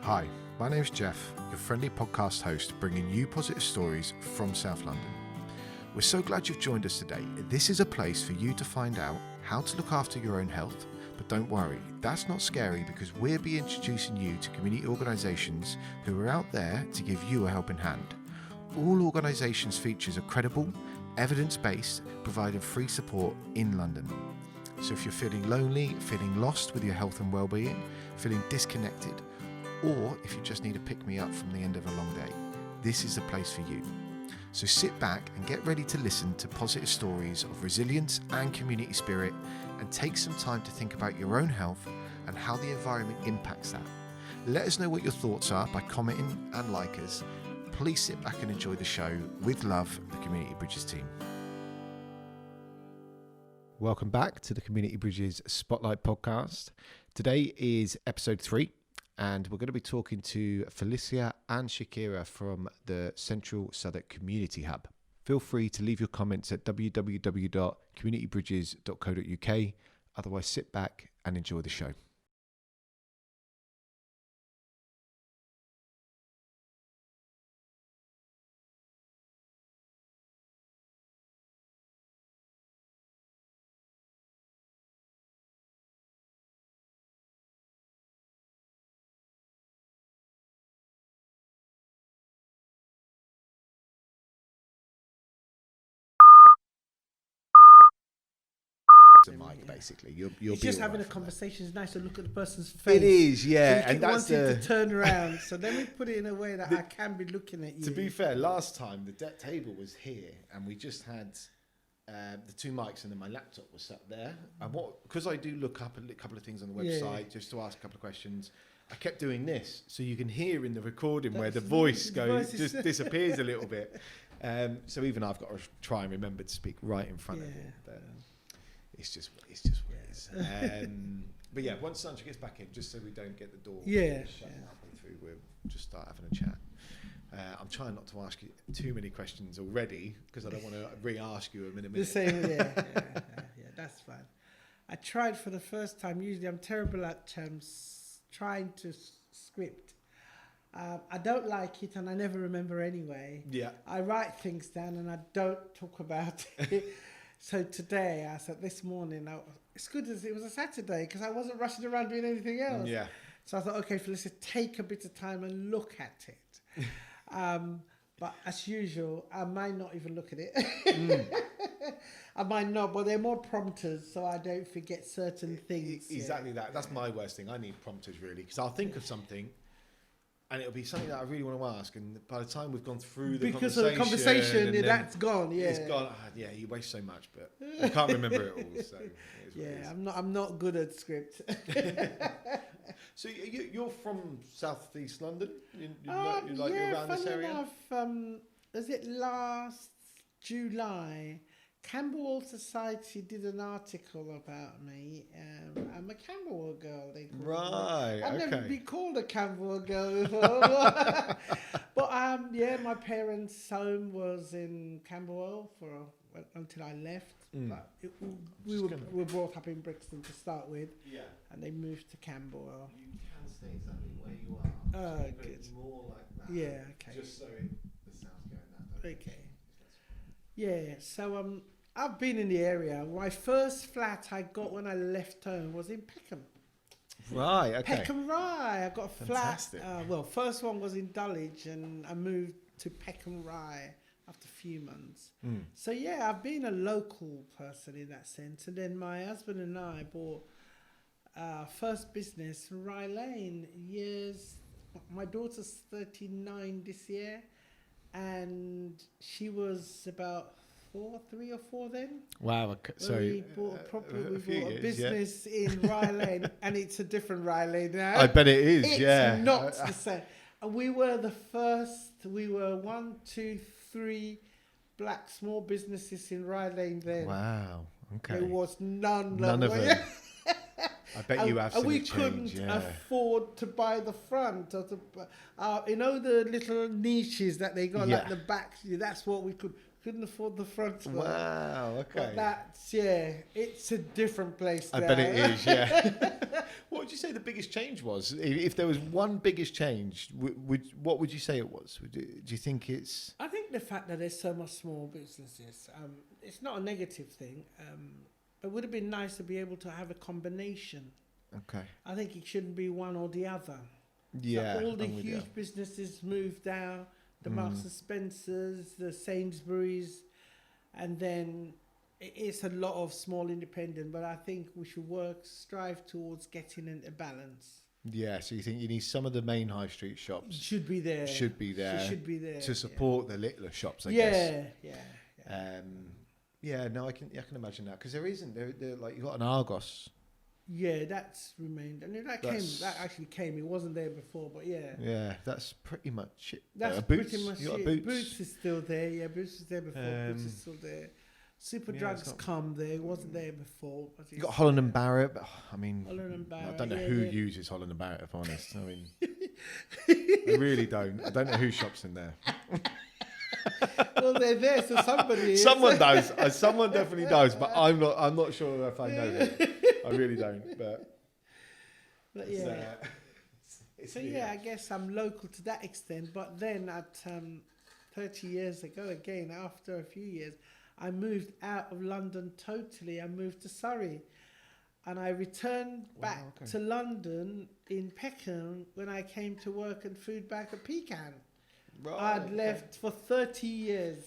Hi, my name's Geoff, your friendly podcast host bringing you positive stories from South London. We're so glad you've joined us today. This is a place for you to find out how to look after your own health, but don't worry, that's not scary because we'll be introducing you to community organisations who are out there to give you a helping hand. All organisations' features are credible, evidence-based, providing free support in London. So if you're feeling lonely, feeling lost with your health and well-being, feeling disconnected, or if you just need a pick-me-up from the end of a long day, this is the place for you. So sit back and get ready to listen to positive stories of resilience and community spirit, and take some time to think about your own health and how the environment impacts that. Let us know what your thoughts are by commenting and like us. Please sit back and enjoy the show. With love, the Community Bridges team. Welcome back to the Community Bridges Spotlight podcast. Today is episode 3. And we're going to be talking to Felicia and Shakira from the Central Southwark Community Hub. Feel free to leave your comments at www.communitybridges.co.uk. Otherwise, sit back and enjoy the show. Mic, basically, you'll it's be just having a right conversation. It's nice to look at the person's face. It is, yeah, so and that's to turn around. So then we put it in a way that I can be looking at you. To be fair, last time the debt table was here, and we just had the 2 mics, and then my laptop was sat there. And because I do look up a couple of things on the website just to ask a couple of questions, I kept doing this, so you can hear in the recording where the voice just disappears a little bit. So even I've got to try and remember to speak right in front of you. But it's just what it is. But yeah, once Sandra gets back in, just so we don't get the door shut halfway through, we'll just start having a chat. I'm trying not to ask you too many questions already because I don't want to re-ask you in a minute. The same, yeah, that's fine. I tried for the first time. Usually I'm terrible at trying to script. I don't like it, and I never remember anyway. Yeah. I write things down and I don't talk about it. So today, I said this morning, it's good as it was a Saturday because I wasn't rushing around doing anything else. Yeah. So I thought, okay, Felicia, take a bit of time and look at it. But as usual, I might not even look at it. I might not, but they're more prompters, so I don't forget certain things. Exactly that. That's my worst thing. I need prompters, really, because I'll think of something, and it'll be something that I really want to ask, and by the time we've gone through the because of the conversation, that's gone. Yeah, it's gone. Yeah, you waste so much, but I can't remember it all. So I'm not good at script. So you're from South East London? You're around this area? Enough, was it last July? Camberwell Society did an article about me. I'm a Camberwell girl. They call me. I've never been called a Camberwell girl before. But my parents' home was in Camberwell until I left. But we were brought up in Brixton to start with. Yeah. And they moved to Camberwell. You can stay exactly where you are. Oh, good. More like that. Yeah. Okay. Just so the sound's going that direction. Okay. Yeah. So I've been in the area. My first flat I got when I left home was in Peckham. Right, okay. Peckham Rye. I got a Fantastic. flat. First one was in Dulwich, and I moved to Peckham Rye after a few months. So yeah, I've been a local person in that sense. And then my husband and I bought our first business, Rye Lane, my daughter's 39 this year, and she was about 3 or 4 then. Wow. Okay. So we bought a business in Rye Lane, and it's a different Rye Lane now. I bet it is. It's not the same. And we were the first. We were 1, 2, 3 black small businesses in Rye Lane then. Wow. Okay. There was none of them. I bet you have. And we couldn't afford to buy the front or the the little niches that they got at the back. That's what we couldn't afford the front one. Wow. Okay. But that's it's a different place. I bet it is. Yeah. What would you say the biggest change was? If there was one biggest change, what would you say it was? Do you think it's... I think the fact that there's so much small businesses, it's not a negative thing. It would have been nice to be able to have a combination. Okay. I think it shouldn't be one or the other. Yeah. So all the huge businesses moved out, the Marks and Spencers, the Sainsbury's, and then it's a lot of small independent, but I think we should strive towards getting a balance. Yeah, so you think you need some of the main high street shops Should be there to support the littler shops, I guess. Yeah. No, I can imagine that, because they're like, you got an Argos. Yeah, that's remained. And that actually came. It wasn't there before, but yeah. Yeah, that's pretty much it. That's Boots. pretty much You got it. Boots. Boots is still there. Yeah, Boots was there before. Boots is still there. Superdrug's come there. It wasn't there before. But you got Holland and Barrett, but I mean, Holland and Barrett, I don't know who uses Holland and Barrett, if I'm honest. I mean, I really don't. I don't know who shops in there. Well, they're there, so somebody is. Someone does. Someone definitely does, but I'm not sure if I know them. I really don't. But yeah. So yeah, I guess I'm local to that extent. But then at 30 years ago, again, after a few years, I moved out of London totally. I moved to Surrey. And I returned back to London in Peckham when I came to work at Foodbank at Pecan. Right, I'd left for 30 years.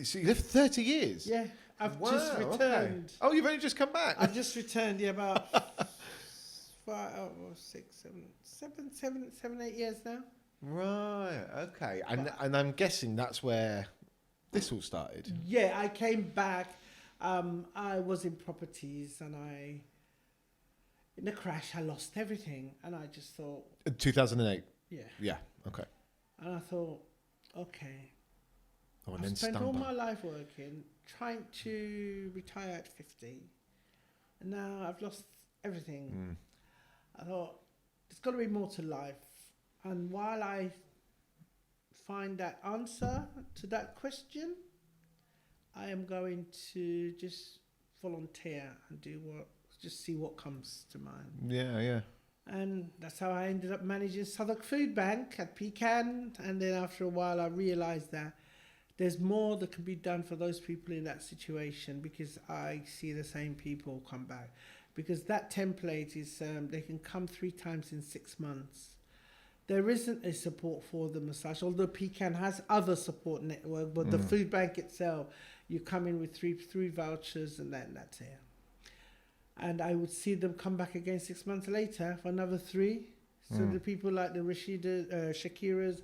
So you lived 30 years? Yeah, I've just returned. Okay. Oh, you've only just come back? I've just returned, about 7, 8 years now. Right, okay. And I'm guessing that's where this all started. Yeah, I came back. I was in properties and in the crash, I lost everything. And I just thought... 2008? Yeah. Yeah, okay. And I thought, okay, and I've spent all my life working, trying to retire at 50, and now I've lost everything. I thought, there's got to be more to life. And while I find that answer to that question, I am going to just volunteer and just see what comes to mind. Yeah. And that's how I ended up managing Southwark Foodbank at Pecan. And then after a while, I realised that there's more that can be done for those people in that situation, because I see the same people come back. Because that template is, they can come 3 times in 6 months. There isn't a support for them as such, although Pecan has other support network, but the Foodbank itself, you come in with three vouchers and then that's it. And I would see them come back again 6 months later for another 3. So the people like the Shakiras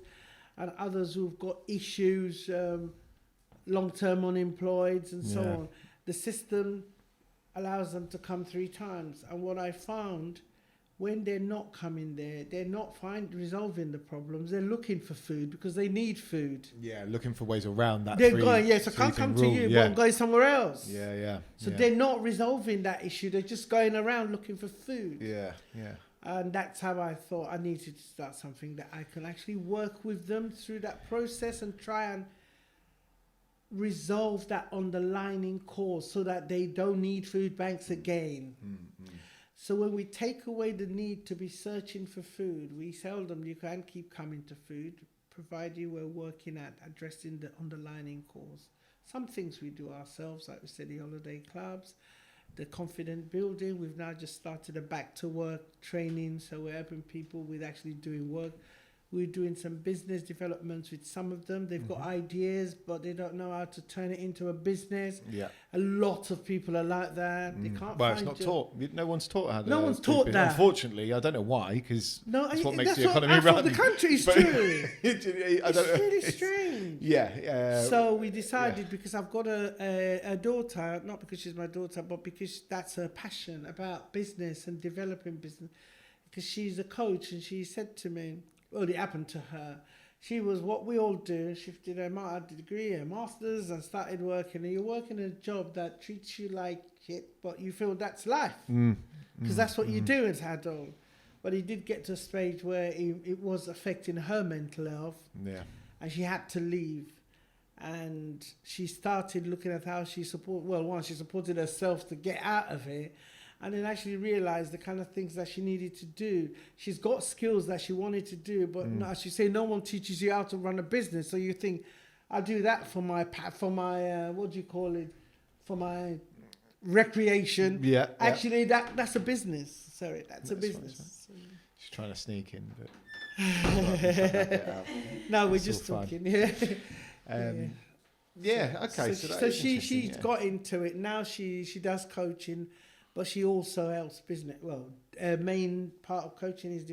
and others who've got issues, long-term unemployed and so on, the system allows them to come 3 times. And what I found, when they're not coming there, they're not resolving the problems. They're looking for food because they need food. Yeah, looking for ways around that. They're going, so I can't come to you, but I'm going somewhere else. Yeah. So they're not resolving that issue. They're just going around looking for food. Yeah. And that's how I thought I needed to start something that I can actually work with them through that process and try and resolve that underlying cause so that they don't need food banks again. So when we take away the need to be searching for food, we tell them you can keep coming to food, provided we're working at addressing the underlying cause. Some things we do ourselves, like we said, the holiday clubs, the confident building. We've now just started a back to work training, so we're helping people with actually doing work. We're doing some business developments with some of them. They've got ideas, but they don't know how to turn it into a business. Yeah, a lot of people are like that. They can't. Well, it's not taught. No one's taught how to. No one's taught that. Unfortunately, I don't know why, because that's what makes the economy run. run. The country's true. It's really strange. Yeah. So we decided, because I've got a daughter, not because she's my daughter, but because that's her passion about business and developing business. Because she's a coach, and she said to me, well, it happened to her. She was what we all do. She did her degree, her master's, and started working. And you're working a job that treats you like shit, but you feel that's life. Because that's what you do as an adult. But it did get to a stage where it was affecting her mental health. Yeah. And she had to leave. And she started looking at how she supported herself to get out of it. and then actually realized the kind of things that she needed to do. She's got skills that she wanted to do, but as you say, no one teaches you how to run a business. So you think, I'll do that for my what do you call it? For my recreation. Yeah. Actually, that's a business. Sorry, that's a business. She's trying to sneak in, but no, we're just talking. Yeah. Okay. So she's got into it now. She does coaching, but she also helps business. Well, main part of coaching is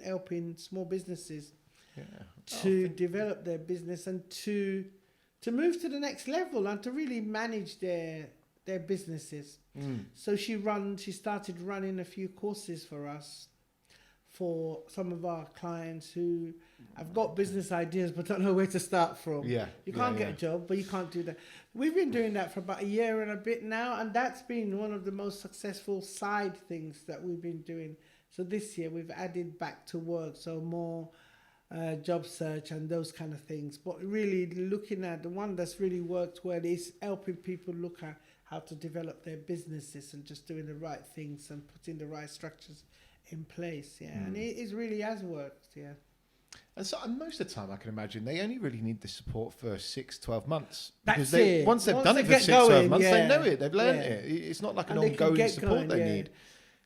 helping small businesses to develop their business and to move to the next level and to really manage their businesses. So she started running a few courses for us, for some of our clients who have got business ideas but don't know where to start from. You can't get a job, but you can't do that. We've been doing that for about a year and a bit now, and that's been one of the most successful side things that we've been doing. So this year we've added back to work, so more job search and those kind of things. But really looking at the one that's really worked well is helping people look at how to develop their businesses and just doing the right things and putting the right structures in place. And it really has worked. And so most of the time I can imagine they only really need the support for 6-12 months. That's because it. Once they've done it for 6-12 months, they know it, they've learned it. It's not like an ongoing support they need.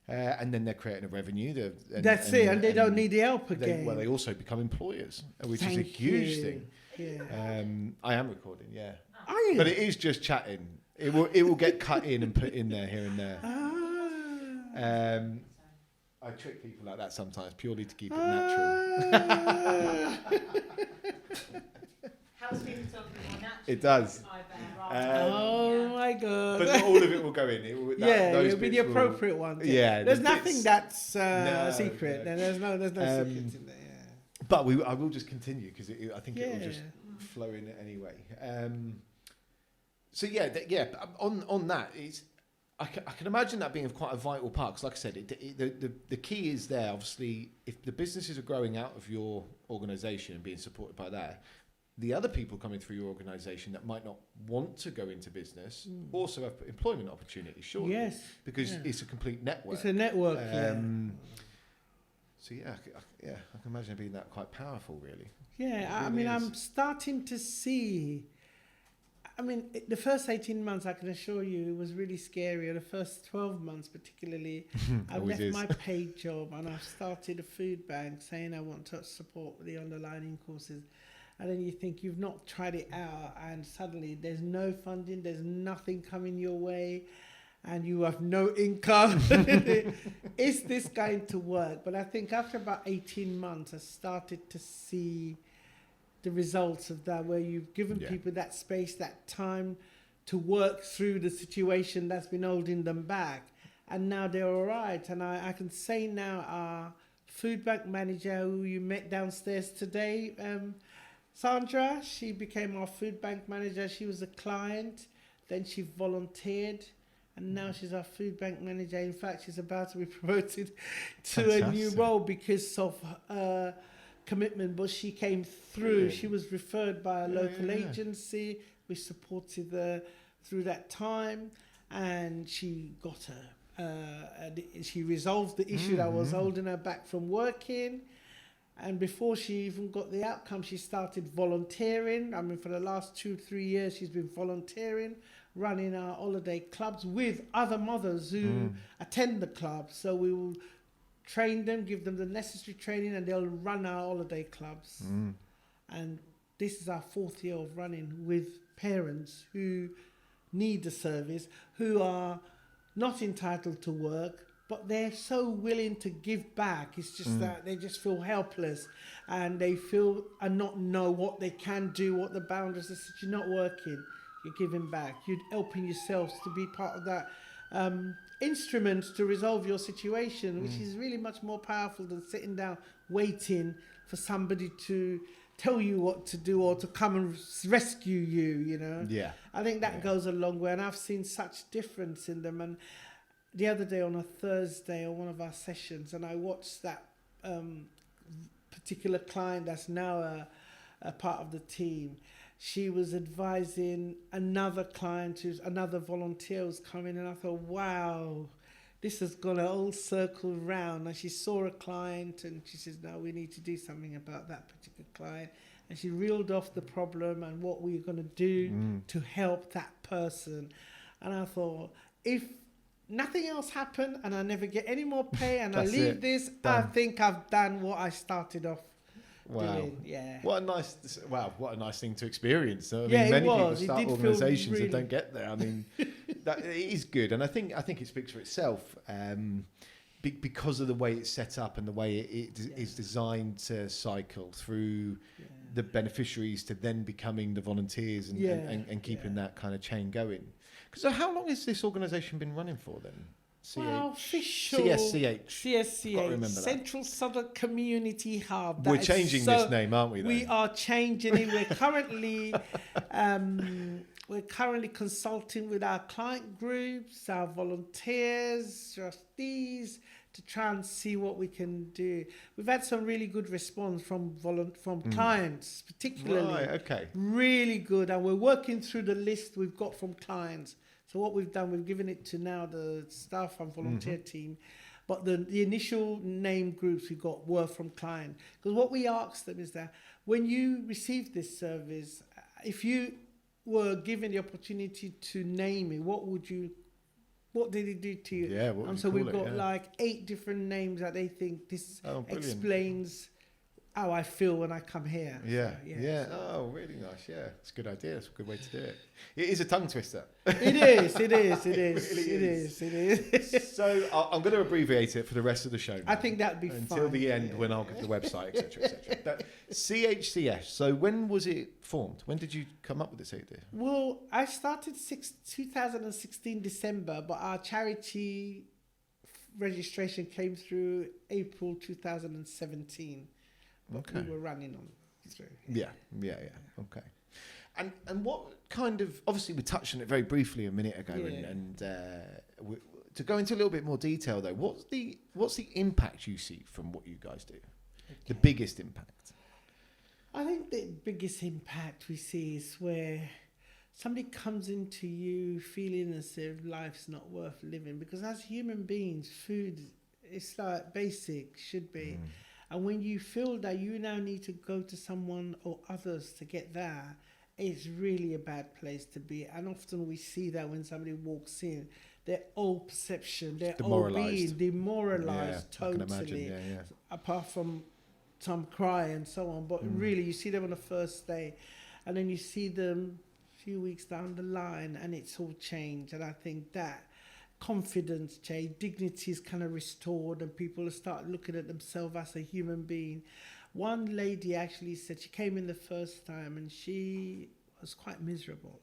And then they're creating a revenue. That's it, and they don't need the help again. They also become employers, which is a huge thing. I am recording, Are you? But it is just chatting. It will get cut in and put in there here and there. I trick people like that sometimes purely to keep it natural. Helps people talk a bit more naturally. It does. Oh my God. But not all of it will go in. It'll be the appropriate one. There's nothing that's secret. No. There's no secrets in there. But I will just continue because I think it will just flow in anyway. On that, I can imagine that being quite a vital part. Because like I said, the key is there. Obviously, if the businesses are growing out of your organisation and being supported by that, the other people coming through your organisation that might not want to go into business also have employment opportunities, surely. Yes. Because it's a complete network. It's a network, So I can imagine it being that quite powerful, really. Yeah, It really I'm is. starting to see. The first 18 months, I can assure you, it was really scary. The first 12 months, particularly, I left my paid job and I've started a food bank saying I want to support the underlining courses. And then you think you've not tried it out and suddenly there's no funding, there's nothing coming your way and you have no income. Is this going to work? But I think after about 18 months, I started to see the results of that, where you've given people that space, that time to work through the situation that's been holding them back. And now they're all right. And I can say now our food bank manager who you met downstairs today, Sandra, she became our food bank manager. She was a client, then she volunteered, and now she's our food bank manager. In fact, she's about to be promoted to a new role because of commitment, but she came through. She was referred by a local agency. We supported her through that time, and she got she resolved the issue that was holding her back from working. And before she even got the outcome, she started volunteering. For the last 2-3 years, she's been volunteering, running our holiday clubs with other mothers who attend the club. So we will train them, give them the necessary training, and they'll run our holiday clubs. And this is our 4th year of running with parents who need the service, who are not entitled to work, but they're so willing to give back. It's just that they just feel helpless and they feel and not know what they can do, what the boundaries are. You're not working, you're giving back, you're helping yourselves to be part of that instrument to resolve your situation, which is really much more powerful than sitting down waiting for somebody to tell you what to do or to come and rescue you, I think that goes a long way, and I've seen such difference in them. And the other day on a Thursday on one of our sessions, and I watched that particular client that's now a part of the team. She was advising another client another volunteer was coming, and I thought, wow, this has gone a whole circle round. And she saw a client and she says, no, we need to do something about that particular client. And she reeled off the problem and what we're going to do to help that person. And I thought, if nothing else happened and I never get any more pay and I leave this, done. I think I've done what I started off doing. Yeah. What a nice thing to experience. I mean, many people start organisations and don't get there. I mean, it is good. And I think it speaks for itself. Because of the way it's set up and the way it is designed to cycle through the beneficiaries to then becoming the volunteers and keeping that kind of chain going. So how long has this organisation been running for then? Official CSCH. Central Southwark Community Hub. We're changing this name, aren't we? Then? We are changing it. We're currently consulting with our client groups, our volunteers, trustees, to try and see what we can do. We've had some really good response from clients, particularly. Right, okay. Really good. And we're working through the list we've got from clients. So what we've done, we've given it to now the staff and volunteer team. But the initial name groups we got were from client. Because what we asked them is that when you received this service, if you were given the opportunity to name it, what did it do to you? Yeah, what and so we've got like 8 different names that they think this explains how I feel when I come here. Yeah, Oh, really nice. Yeah, it's a good idea. It's a good way to do it. It is a tongue twister. It is. It is. So I'm going to abbreviate it for the rest of the show. I think that'd be fine. Until the end when I'll give the website, etc. CHCH. So when was it formed? When did you come up with this idea? Well, I started 2016 December, but our charity registration came through April 2017. Okay. We were running on through. Yeah. Okay. And what kind of, obviously we touched on it very briefly a minute ago, and to go into a little bit more detail though, what's the impact you see from what you guys do? Okay. The biggest impact? I think the biggest impact we see is where somebody comes into you feeling as if life's not worth living, because as human beings, food is like basic, should be. And when you feel that you now need to go to someone or others to get that, it's really a bad place to be. And often we see that when somebody walks in, their whole perception, their whole being demoralised totally. I can imagine, apart from some cry and so on. But really, you see them on the first day, and then you see them a few weeks down the line, and it's all changed. And I think that confidence change, dignity is kind of restored, and people start looking at themselves as a human being. One lady actually said she came in the first time and she was quite miserable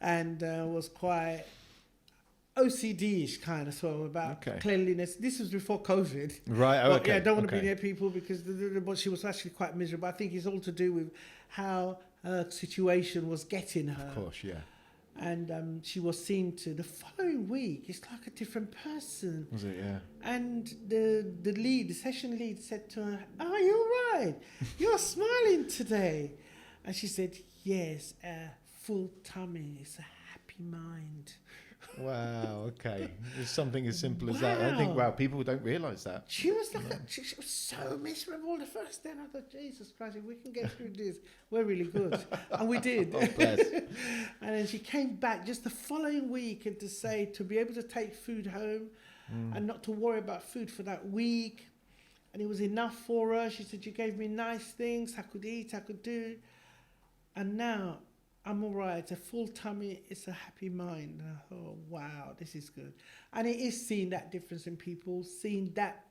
and was quite OCD-ish kind of sort of about cleanliness. This was before COVID. Right, okay. But, I don't want to be near people because but she was actually quite miserable. I think it's all to do with how her situation was getting her. Of course, yeah. And she was seen to the following week. It's like a different person. Was it? Yeah. And the session lead said to her, "Are you all right? You're smiling today." And she said, "Yes, a full tummy is a happy mind." Wow. Okay. It's something as simple as that. I think people don't realise that. She was like she was so miserable the first day. And I thought, Jesus Christ, if we can get through this, we're really good. And we did. Oh, bless. And then she came back just the following week and to be able to take food home and not to worry about food for that week. And it was enough for her. She said, "You gave me nice things. I could eat, I could do. And now I'm all right. It's a full tummy. It's a happy mind." And I thought, wow, this is good. And it is seeing that difference in people, seeing that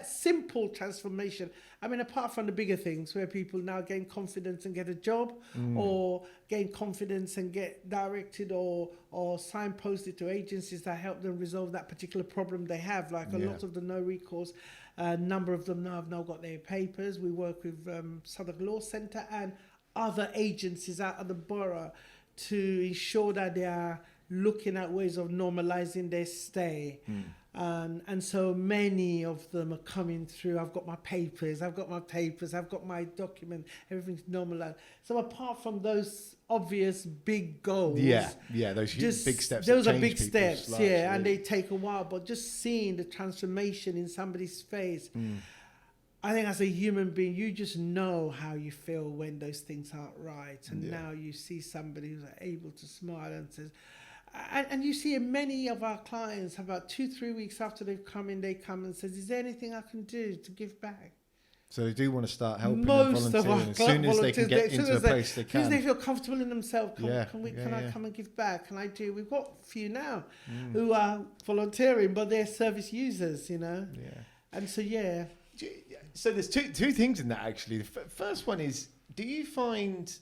simple transformation. I mean, apart from the bigger things where people now gain confidence and get a job or gain confidence and get directed or signposted to agencies that help them resolve that particular problem they have. Like a lot of the no recourse, a number of them now have got their papers. We work with Southwark Law Centre and other agencies out of the borough to ensure that they are looking at ways of normalising their stay. And so many of them are coming through. I've got my papers, I've got my document, everything's normal. So apart from those obvious big goals, those huge, big steps. Those are big steps, lives, and they take a while. But just seeing the transformation in somebody's face, I think as a human being, you just know how you feel when those things aren't right. And now you see somebody who's able to smile and says. And you see many of our clients, about 2-3 weeks after they've come in, they come and says, is there anything I can do to give back? So they do want to start helping Most and of our volunteering. As soon as they can get into a place they can. As soon as they feel comfortable in themselves, can I come and give back? Can I do? We've got a few now who are volunteering, but they're service users, Yeah. And so, So there's two things in that, actually. The first one is, do you find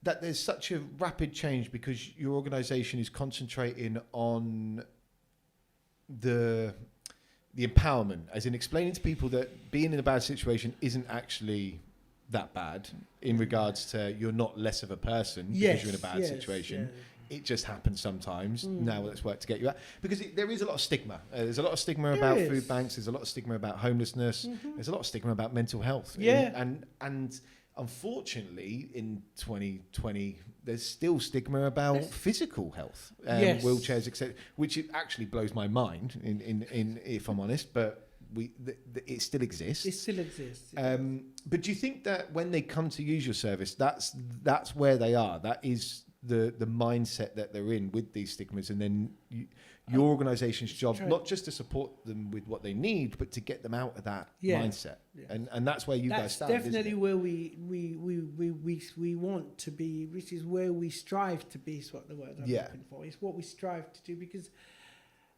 that there's such a rapid change because your organisation is concentrating on the empowerment, as in explaining to people that being in a bad situation isn't actually that bad in regards to you're not less of a person because you're in a bad situation. It just happens sometimes. Now let's work to get you out. Because there is a lot of stigma. There's a lot of stigma about food banks. There's a lot of stigma about homelessness. There's a lot of stigma about mental health. And unfortunately, in 2020, there's still stigma about physical health, wheelchairs, etc., which it actually blows my mind. In if I'm honest, but it still exists. It still exists. But do you think that when they come to use your service, that's where they are? That is the mindset that they're in with these stigmas, and then your organisation's job not just to support them with what they need, but to get them out of that mindset. And that's where you guys stand. That's definitely where we want to be, which is where we strive to be. Is what the word I'm looking for. It's what we strive to do, because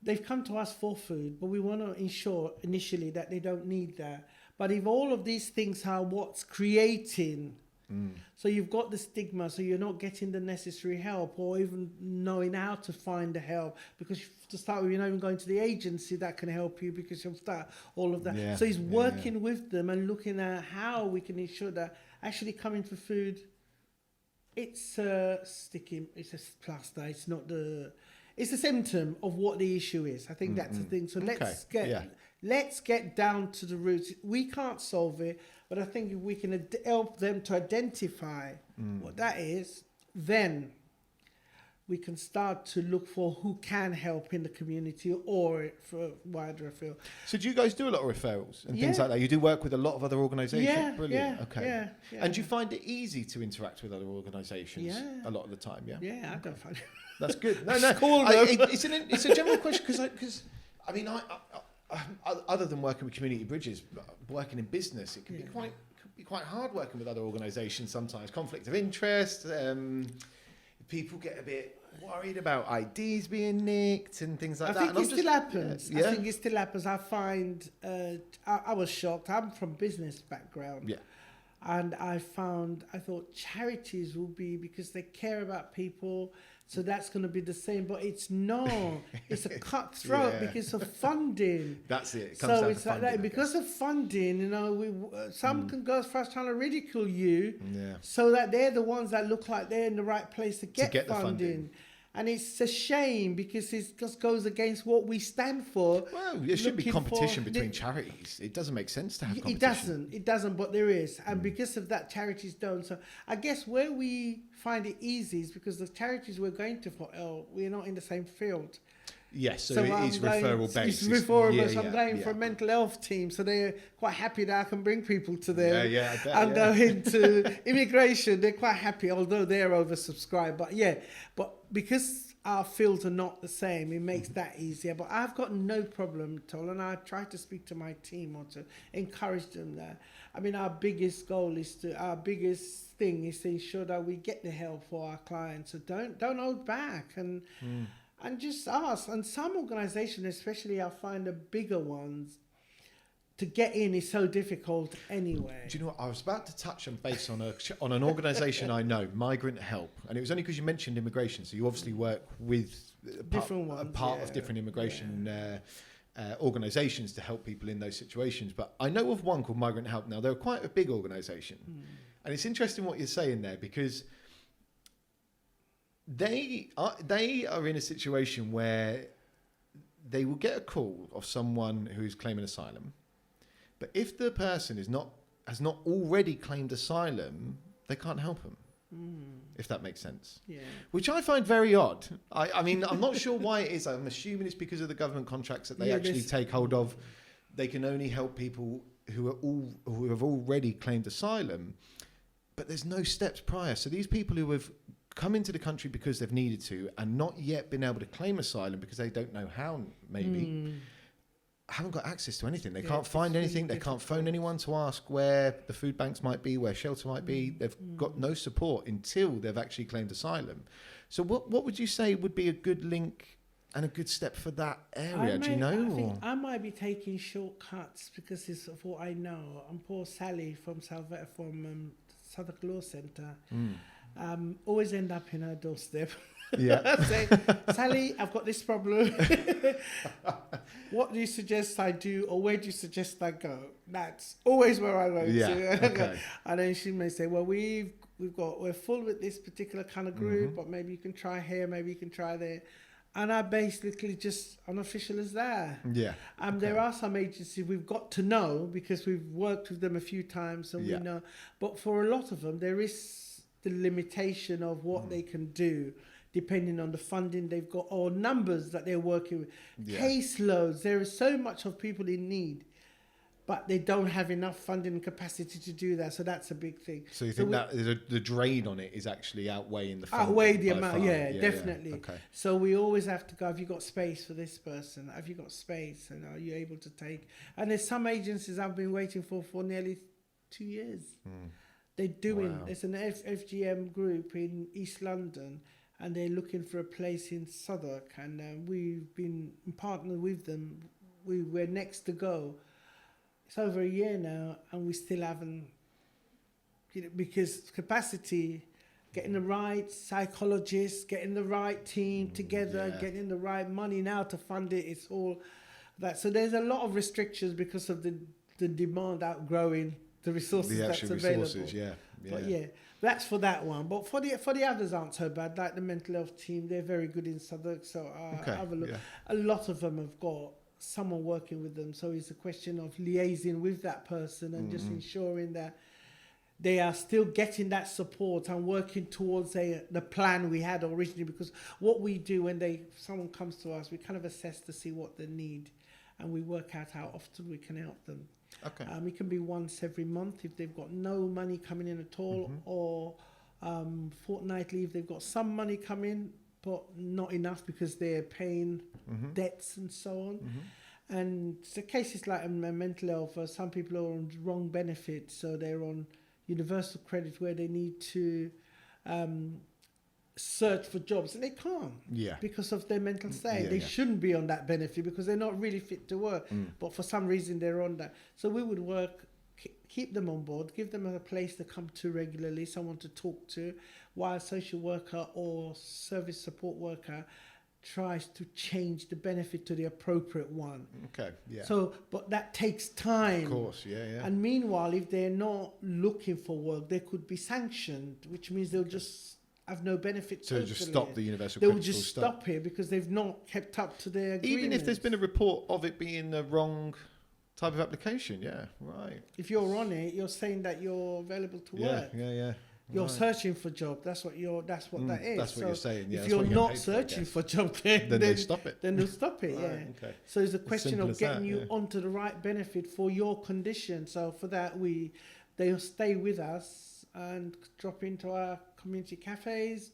they've come to us for food, but we want to ensure initially that they don't need that. But if all of these things are what's creating. So you've got the stigma, so you're not getting the necessary help or even knowing how to find the help, because to start with, you're not even going to the agency that can help you because you'll start all of that. So he's working with them and looking at how we can ensure that actually coming for food, it's sticking, it's a plaster, it's not it's a symptom of what the issue is. I think that's the thing. So let's get down to the roots. We can't solve it, but I think if we can help them to identify what that is, then we can start to look for who can help in the community or for wider field. So do you guys do a lot of referrals and things like that? You do work with a lot of other organisations? Yeah, brilliant. Yeah. And do you find it easy to interact with other organisations a lot of the time? Yeah, I don't find it. That's good. No, it's a general question because I mean, I other than working with community bridges, working in business, it can be quite hard working with other organisations sometimes. Conflict of interest. People get a bit worried about IDs being nicked and things like that. I think it still happens. I think it still happens. I find I was shocked. I'm from business background. Yeah. And I thought charities will be because they care about people. So that's going to be the same, but it's not. It's a cutthroat because of funding. That's it. It comes so down it's to like funding, that because of funding. Some can go as far as trying to ridicule you, so that they're the ones that look like they're in the right place to get funding. And it's a shame because it just goes against what we stand for. Well, there should be competition between charities. It doesn't make sense to have competition. It doesn't, but there is. And because of that, charities don't. So I guess where we find it easy is because the charities we're going to we're not in the same field. Yes, so it is referral based. It's referral based. I'm going for a mental health team, so they're quite happy that I can bring people to them. I bet, I'm going to immigration. They're quite happy, although they're oversubscribed. But because our fields are not the same, it makes that easier. But I've got no problem at all, and I try to speak to my team or to encourage them that. I mean, our biggest thing is to ensure that we get the help for our clients. So don't hold back and just ask. And some organisations, especially I find the bigger ones, to get in is so difficult anyway. Do you know what? I was about to touch on base on an organisation I know, Migrant Help, and it was only because you mentioned immigration. So you obviously work with a part of different immigration organisations to help people in those situations. But I know of one called Migrant Help. Now they're quite a big organisation, and it's interesting what you're saying there because they are in a situation where they will get a call of someone who's claiming asylum, but if the person has not already claimed asylum, they can't help them. If that makes sense. Yeah. Which I find very odd. I mean, I'm not sure why it is. I'm assuming it's because of the government contracts that they actually take hold of. They can only help people who have already claimed asylum, but there's no steps prior. So these people who have come into the country because they've needed to and not yet been able to claim asylum because they don't know how, maybe, haven't got access to anything. They can't find anything. They can't phone anyone to ask where the food banks might be, where shelter might be. They've got no support until they've actually claimed asylum. So what would you say would be a good link and a good step for that area? Do you know? I think I might be taking shortcuts because it's of what I know. I'm poor Sally from Southwark Law Centre. Always end up in her doorstep. Yeah. Say, Sally, I've got this problem. What do you suggest I do, or where do you suggest I go? That's always where I go to. Okay. And then she may say, well, we're full with this particular kind of group, but maybe you can try here, maybe you can try there. And I basically just unofficial as that. Yeah. There are some agencies we've got to know because we've worked with them a few times and we know. But for a lot of them, there is the limitation of what they can do, depending on the funding they've got or numbers that they're working with. Yeah. Caseloads, there is so much of people in need, but they don't have enough funding and capacity to do that. So that's a big thing. So you think that the drain on it is actually outweighing the funding? Outweigh the amount, yeah, definitely. Yeah. Okay. So we always have to go, have you got space for this person? Have you got space? And are you able to take? And there's some agencies I've been waiting for nearly 2 years. They're doing, it's an FGM group in East London, and they're looking for a place in Southwark, and we've been partnered with them. We're next to go. It's over a year now, and we still haven't, because capacity, getting the right psychologists, getting the right team together, getting the right money now to fund it, it's all that. So there's a lot of restrictions because of the demand outgrowing the resources that's available. Resources, But that's for that one. But for the others aren't so bad. Like the mental health team, they're very good in Southwark. So have a look. Yeah. A lot of them have got someone working with them. So it's a question of liaising with that person and just ensuring that they are still getting that support and working towards the plan we had originally. Because what we do when someone comes to us, we kind of assess to see what they need, and we work out how often we can help them. Okay. It can be once every month if they've got no money coming in at all, or fortnightly if they've got some money coming but not enough because they're paying debts and so on. And so cases like mental health, some people are on wrong benefits, so they're on universal credit where they need to search for jobs and they can't because of their mental state. They shouldn't be on that benefit because they're not really fit to work, but for some reason they're on that. So we would keep them on board, give them a place to come to regularly, someone to talk to, while a social worker or service support worker tries to change the benefit to the appropriate one. Okay, yeah. So, but that takes time. Of course, yeah. And meanwhile, if they're not looking for work, they could be sanctioned, which means they'll just have no benefit. So just stop the universal credit. They'll just stop here because they've not kept up to their agreements. Even if there's been a report of it being the wrong type of application, right. If you're on it, you're saying that you're available to work. Yeah. You're searching for a job. That's what that is. That's what you're saying. Yeah, if you're not searching for a job, then they stop it. Then they'll stop it. Right, okay. So it's a question of getting you onto the right benefit for your condition. So for that, they'll stay with us and drop into our community cafes,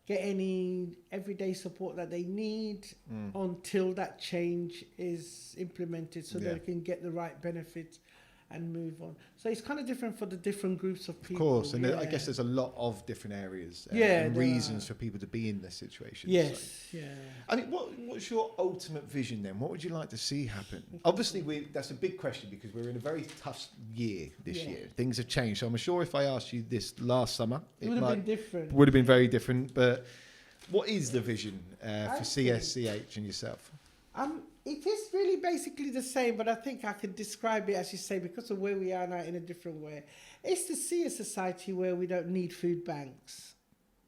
get any everyday support that they need until that change is implemented, so they can get the right benefits and move on. So it's kind of different for the different groups of people. Of course, and I guess there's a lot of different areas and reasons for people to be in this situation. Yes, I mean, what's your ultimate vision then? What would you like to see happen? Obviously, that's a big question because we're in a very tough year this year. Things have changed. So I'm sure if I asked you this last summer, it would have been different. Would have been very different. But what is the vision for CSCH and yourself? It is really basically the same, but I think I could describe it, as you say, because of where we are now in a different way. It's to see a society where we don't need food banks.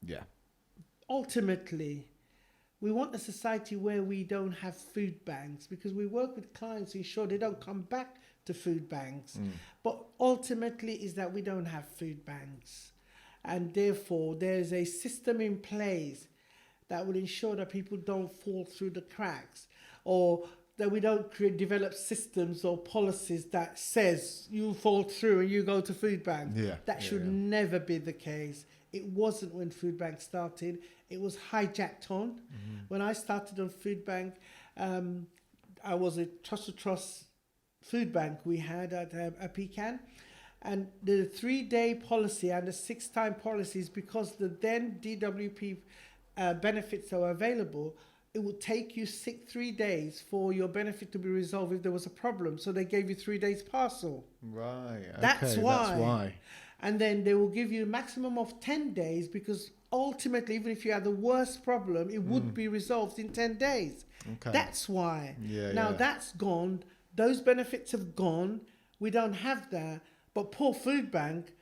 Yeah. Ultimately, we want a society where we don't have food banks, because we work with clients to ensure they don't come back to food banks. But ultimately is that we don't have food banks. And therefore, there's a system in place that will ensure that people don't fall through the cracks, or that we don't develop systems or policies that says you fall through and you go to food bank. That should never be the case. It wasn't when food bank started. It was hijacked on. When I started on food bank, I was a trust food bank we had at Pecan. And the 3-day policy and the 6-time policies, because the then DWP benefits that were available, it would take you 3 days for your benefit to be resolved if there was a problem. So they gave you 3 days parcel. Right. Okay, that's why. And then they will give you a maximum of 10 days, because ultimately, even if you had the worst problem, it would be resolved in 10 days. Okay. That's why. Now that's gone. Those benefits have gone. We don't have that. But poor food bank,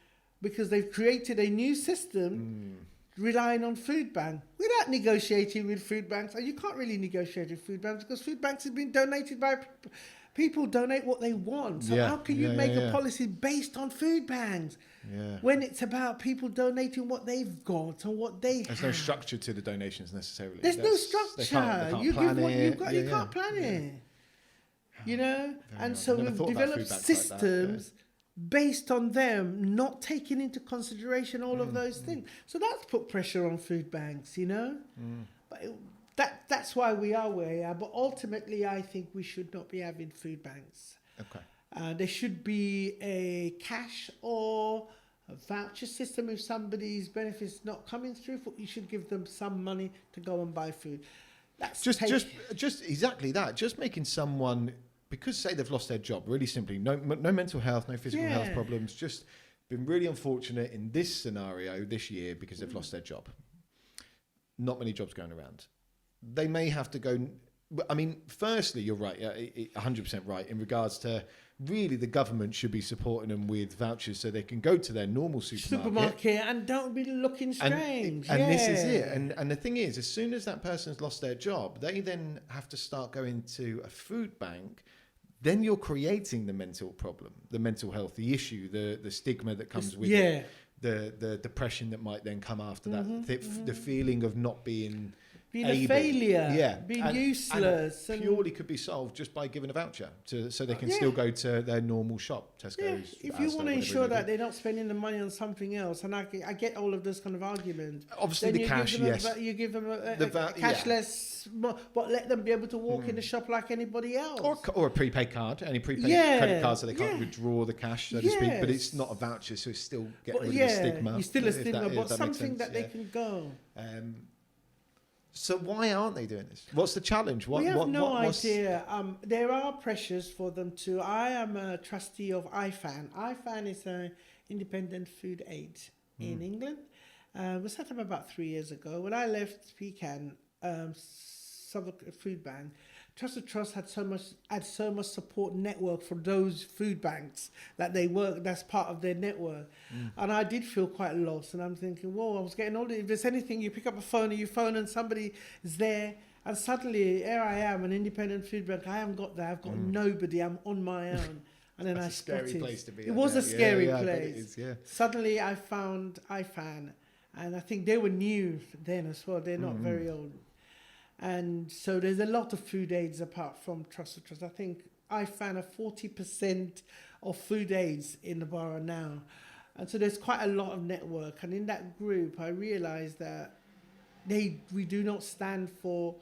because they've created a new system relying on food bank without negotiating with food banks. And you can't really negotiate with food banks, because food banks have been donated by people donate what they want. So how can you make a policy based on food banks when it's about people donating what they've got and what they have? There's no structure to the donations necessarily. There's no structure. They can't you plan give what it. you've got. You can't plan it. You know? And so we've developed systems based on them not taking into consideration all of those things. So that's put pressure on food banks, you know? But that's why we are where we are. But ultimately, I think we should not be having food banks. Okay. There should be a cash or a voucher system. If somebody's benefits not coming through, you should give them some money to go and buy food. That's just exactly that. Just making someone, because say they've lost their job, really simply, no mental health, no physical health problems, just been really unfortunate in this scenario this year because they've lost their job. Not many jobs going around. They may have to go. I mean, firstly, you're right, 100% right, in regards to really the government should be supporting them with vouchers so they can go to their normal supermarket and don't be looking strange. And this is it. And the thing is, as soon as that person's lost their job, they then have to start going to a food bank. Then you're creating the mental problem, the mental health, the issue, the stigma that comes with it, the depression that might then come after that, the feeling of not being a failure, being useless. And purely could be solved just by giving a voucher so they can still go to their normal shop, Tesco's. If you want to ensure that they're not spending the money on something else, and I get all of this kind of argument. Obviously, the cash, you give them a cashless, but let them be able to walk in the shop like anybody else. Or a prepaid card, any prepaid credit card, so they can't withdraw the cash, so to speak. But it's not a voucher, so it's still getting rid of the stigma. You're still a stigma, but something that they can go. So why aren't they doing this? What's the challenge? We have no idea. There are pressures for them to. I am a trustee of IFAN. IFAN is an independent food aid in England. It was set up about 3 years ago. When I left Pecan, Southwark Food Bank, Trust had so much support network for those food banks that they work. That's part of their network, and I did feel quite lost. And I'm thinking, whoa, I was getting older. If there's anything, you pick up a phone, and you phone, and somebody is there, and suddenly here I am, an independent food bank. I haven't got that. I've got nobody. I'm on my own. And then That's I a scary spotted. place to be. It was a scary place. It is, Suddenly I found IFAN, and I think they were new then as well. They're not very old. And so there's a lot of food aids apart from Trust. I think I found 40% of food aids in the borough now. And so there's quite a lot of network. And in that group, I realized that we don't support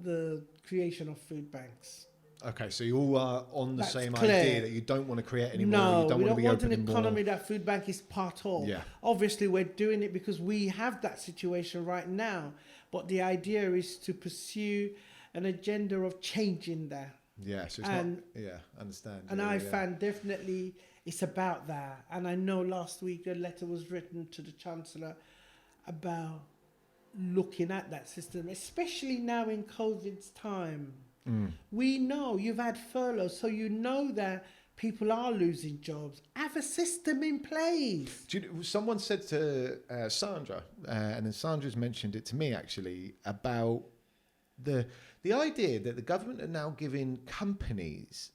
the creation of food banks. Okay, so you all are on the same idea that you don't want to create anymore. No, we don't want an economy that food bank is part of. Yeah. Obviously, we're doing it because we have that situation right now. But the idea is to pursue an agenda of changing that. Yeah, so it's understand. And I found definitely it's about that. And I know last week a letter was written to the Chancellor about looking at that system, especially now in COVID's time. We know you've had furlough, so you know that people are losing jobs. Have a system in place. Someone said to Sandra, and then Sandra's mentioned it to me actually, about the idea that the government are now giving companies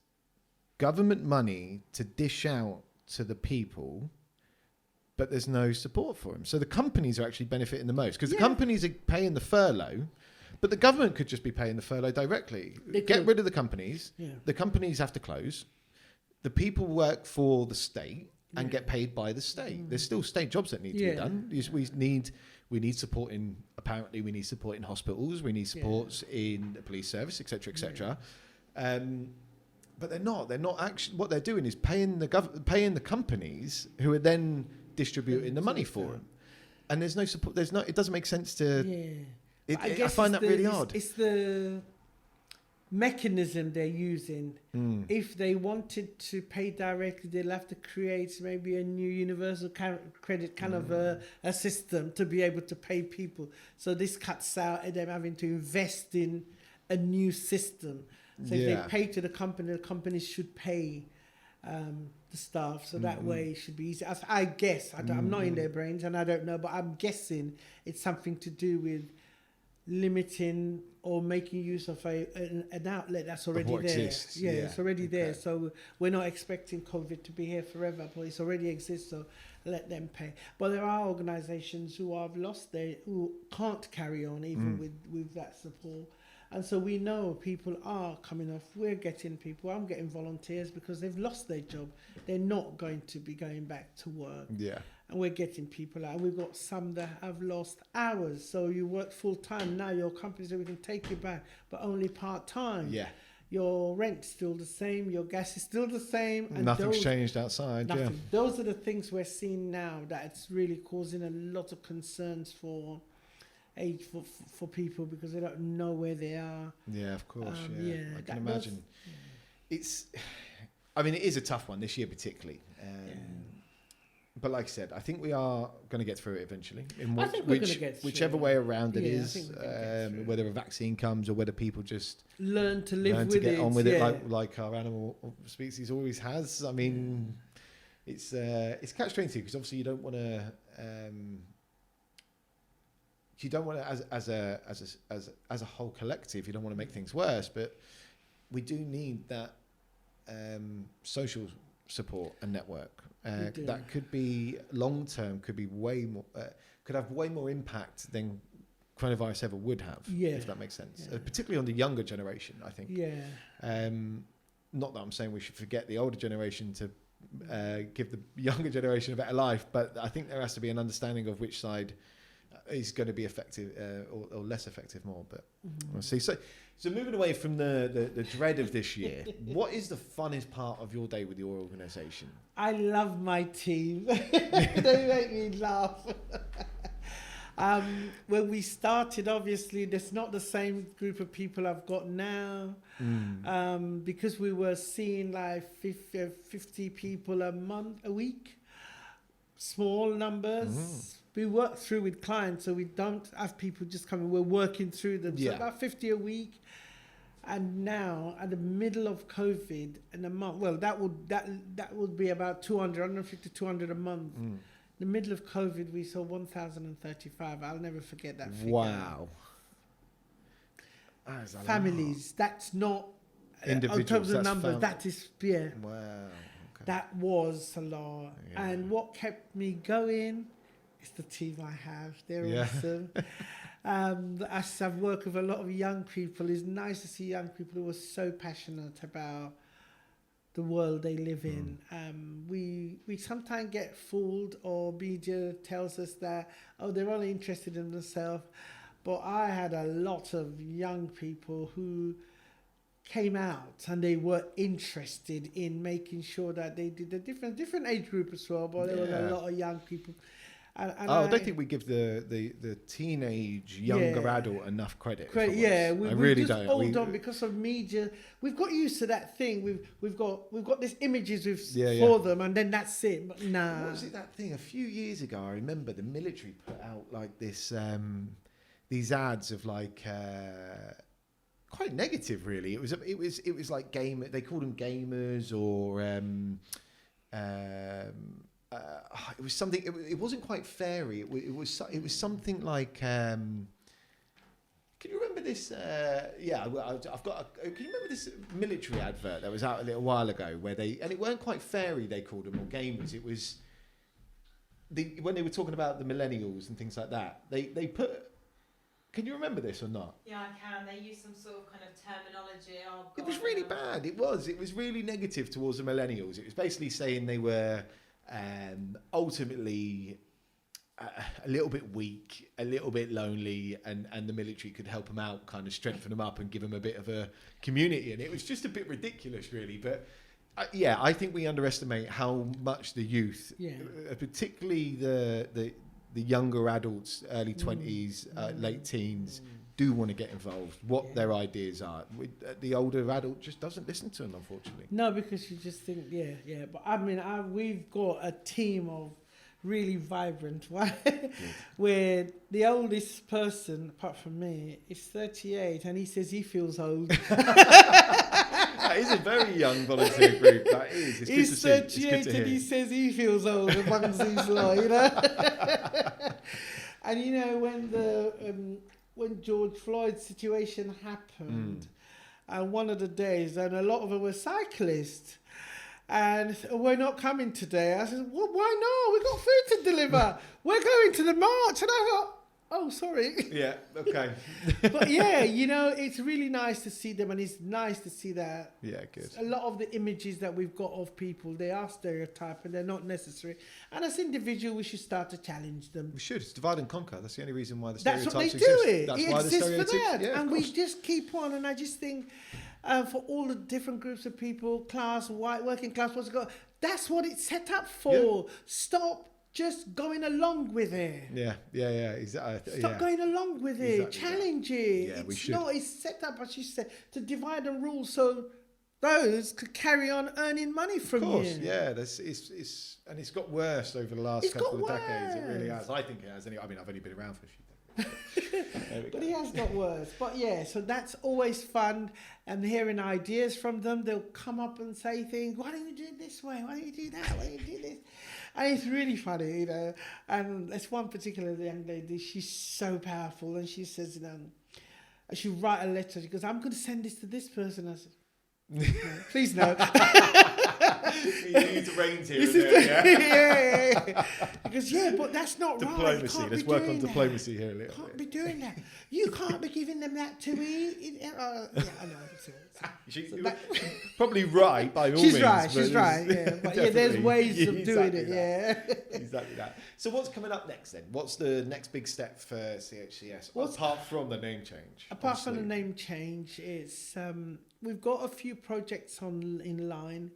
government money to dish out to the people, but there's no support for them. So the companies are actually benefiting the most because the companies are paying the furlough, but the government could just be paying the furlough directly. Get rid of the companies. Yeah. The companies have to close. The people work for the state and get paid by the state. There's still state jobs that need to be done. We need support in, apparently we need support in hospitals. We need support in the police service, etc., etc. But they're not actually, what they're doing is paying the companies who are then distributing the money for them. And there's no support. It doesn't make sense to, I find that really odd. It's the mechanism they're using. If they wanted to pay directly, they'll have to create maybe a new universal credit kind of a system to be able to pay people. So this cuts out them having to invest in a new system. So if they pay to the company should pay the staff. So that way it should be easy. I guess, I'm not in their brains and I don't know, but I'm guessing it's something to do with limiting or making use of an outlet that's already there. Exists. Yeah, it's already there. So we're not expecting COVID to be here forever, but it's already exists. So let them pay. But there are organisations who who can't carry on even with that support. And so we know people are coming off. We're getting people. I'm getting volunteers because they've lost their job. They're not going to be going back to work. Yeah. And we're getting people out. We've got some that have lost hours. So you work full time. Now your company's everything take you back, but only part time. Yeah. Your rent's still the same. Your gas is still the same. And nothing's changed outside. Nothing. Yeah. Those are the things we're seeing now that it's really causing a lot of concerns for people because they don't know where they are. Yeah, of course. I can imagine. It is a tough one this year particularly. But like I said, I think we are going to get through it eventually. I think we're going to get through whichever way around it is, whether a vaccine comes or whether people just learn to live with it, get on with it like our animal species always has. I mean, it's catch-22 because obviously you don't want to. You don't want to, as a whole collective, you don't want to make things worse. But we do need that social support and network. That could be long term. Could be way more. Could have way more impact than coronavirus ever would have. Yeah. If that makes sense. Particularly on the younger generation, I think. Yeah. Not that I'm saying we should forget the older generation to give the younger generation a better life, but I think there has to be an understanding of which side is going to be effective or less effective more, but we'll see. So moving away from the dread of this year, what is the funnest part of your day with your organisation? I love my team. They make me laugh. When we started, obviously, there's not the same group of people I've got now. Because we were seeing like 50 people a week, small numbers. We work through with clients, so we don't have people just coming. We're working through them. So about 50 a week. And now, at the middle of COVID, in a month, well, that would be about 150 to 200 a month. In the middle of COVID, we saw 1,035. I'll never forget that figure. Wow. Families. That's not individuals. In terms of numbers, that is Wow. Okay. That was a lot. Yeah. And what kept me going? It's the team I have. They're awesome. I've worked with a lot of young people. It's nice to see young people who are so passionate about the world they live in. We sometimes get fooled, or media tells us that, they're only interested in themselves. But I had a lot of young people who came out and they were interested in making sure that they did a different age group as well. But there was a lot of young people. And I don't think we give the teenage younger adult enough credit. We really just don't. Hold on, because of media, we've got used to that thing. We've got these images for them, and then that's it. But nah. What was it, that thing a few years ago? I remember the military put out like this these ads of like quite negative, really. It was like they called them gamers, or it was something. It wasn't quite fairy. It was something like. Can you remember this? I've got. Can you remember this military advert that was out a little while ago and it weren't quite fairy. They called them, or gamers. It was when they were talking about the millennials and things like that. They put. Can you remember this or not? Yeah, I can. They use some sort of kind of terminology. Oh, God, it was really bad. It was really negative towards the millennials. It was basically saying they were ultimately a little bit weak, a little bit lonely, and the military could help them out, kind of strengthen them up and give them a bit of a community. And it was just a bit ridiculous, really. But I think we underestimate how much the youth, particularly the younger adults, early 20s, late teens, do want to get involved, what their ideas are. The older adult just doesn't listen to them, unfortunately. No, because you just think, But I mean, we've got a team of really vibrant, where the oldest person, apart from me, is 38, and he says he feels old. That is a very young volunteer group. That is. It's He's good to see. 38 and he says he feels old amongst these lot, you know. And you know, when George Floyd's situation happened, and one of the days, and a lot of them were cyclists, and we're not coming today. I said, well, why not? We got food to deliver. We're going to the march. And I thought, oh, sorry. Yeah, okay. But yeah, you know, it's really nice to see them, and it's nice to see that. Yeah, good. A lot of the images that we've got of people, they are stereotype and they're not necessary. And as individuals, we should start to challenge them. We should. It's divide and conquer. That's the only reason why the stereotypes exist. exist. That's what they do. That's it why exists the stereotypes. for that. Yeah, and we just keep on. And I just think for all the different groups of people, class, white, working class, what's it got? That's what it's set up for. Yeah. Stop just going along with it. Yeah, exactly. Stop going along with it. Exactly. Challenge it. Yeah, we should. It's set up, as you said, to divide and rule so those could carry on earning money from you. Of course, yeah. And it's got worse over the last couple of decades. It really has. I think it has. Anyway, I mean, I've only been around for a few decades. But it has got worse. But yeah, so that's always fun. And hearing ideas from them, they'll come up and say things. Why don't you do it this way? Why don't you do that? Why don't you do this? And it's really funny, you know. And there's one particular young lady, she's so powerful. And she says, you know, she write a letter. She goes, I'm going to send this to this person. I said, no, please no. You need to reins here. Yeah. Because but that's not diplomacy. Right. Let's work on diplomacy here a little bit. Can't be doing that. You can't be giving them that to eat. I know. She's probably right by all means. She's right. Yeah, but there's ways of doing it. Yeah, exactly that. So what's coming up next then? What's the next big step for CHCS apart from the name change? Apart from the name change, it's we've got a few projects in line.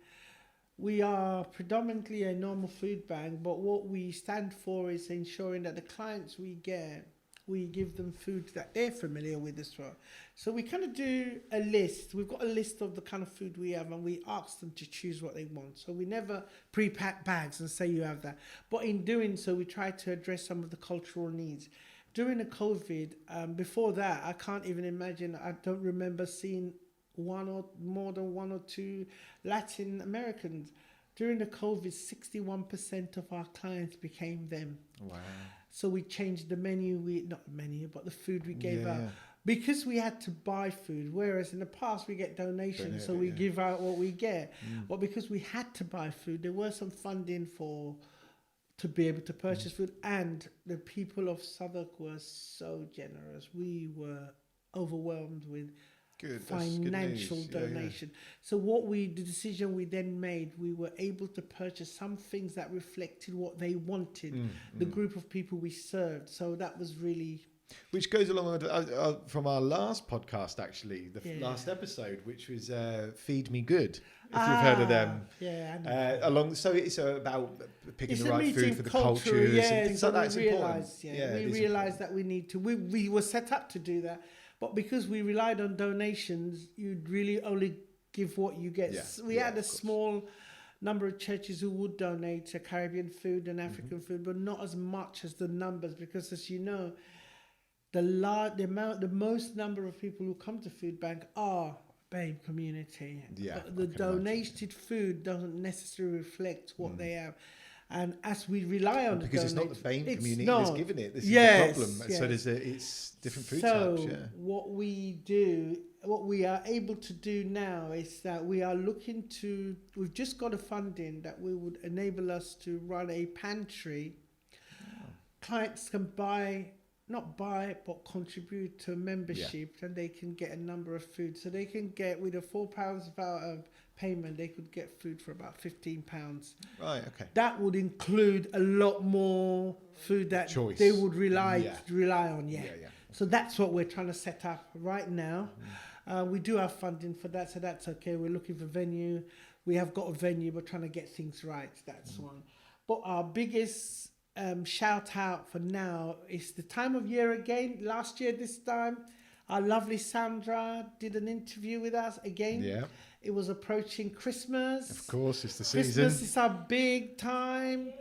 We are predominantly a normal food bank, but what we stand for is ensuring that the clients we get, we give them food that they're familiar with as well. So we kind of do a list. We've got a list of the kind of food we have, and we ask them to choose what they want. So we never pre-pack bags and say you have that. But in doing so, we try to address some of the cultural needs. During the COVID, before that, I can't even imagine, I don't remember seeing more than one or two Latin Americans. During the COVID, 61% of our clients became them. Wow. So we changed the but the food we gave out. Because we had to buy food, whereas in the past we get donations, so we give out what we get. But because we had to buy food, there was some funding to be able to purchase food, and the people of Southwark were so generous. We were overwhelmed with financial donation. So the decision we then made, we were able to purchase some things that reflected what they wanted, the group of people we served. So that was really... Which goes along with, from our last podcast, actually, last episode, which was Feed Me Good, if you've heard of them. Yeah, I know. So it's about picking the right food for the cultures and things like that. It's important. We realised that we need to... We were set up to do that. But because we relied on donations, you'd really only give what you get. We had a small number of churches who would donate to Caribbean food and African food, but not as much as the numbers, because as you know, the most number of people who come to food bank are BAME community. Yeah, But the donated food doesn't necessarily reflect what they have. And as we rely on because it's not the BAME community that's giving it. This is yes, the problem. yes. So it's different food so types. Yeah. what we are able to do now is that we've just got a funding that would enable us to run a pantry. Clients can not buy, but contribute to a membership, and they can get a number of foods. So they can get, with a £4 of payment, they could get food for about £15. Right, okay. That would include a lot more food that they would rely on. Yeah. So that's what we're trying to set up right now. We do have funding for that, so that's okay. We're looking for venue. We have got a venue. We're trying to get things right. That's one. But our biggest shout out for now is the time of year again. Last year, this time, our lovely Sandra did an interview with us again. Yeah. It was approaching Christmas. Of course, it's the season. Christmas is our big time.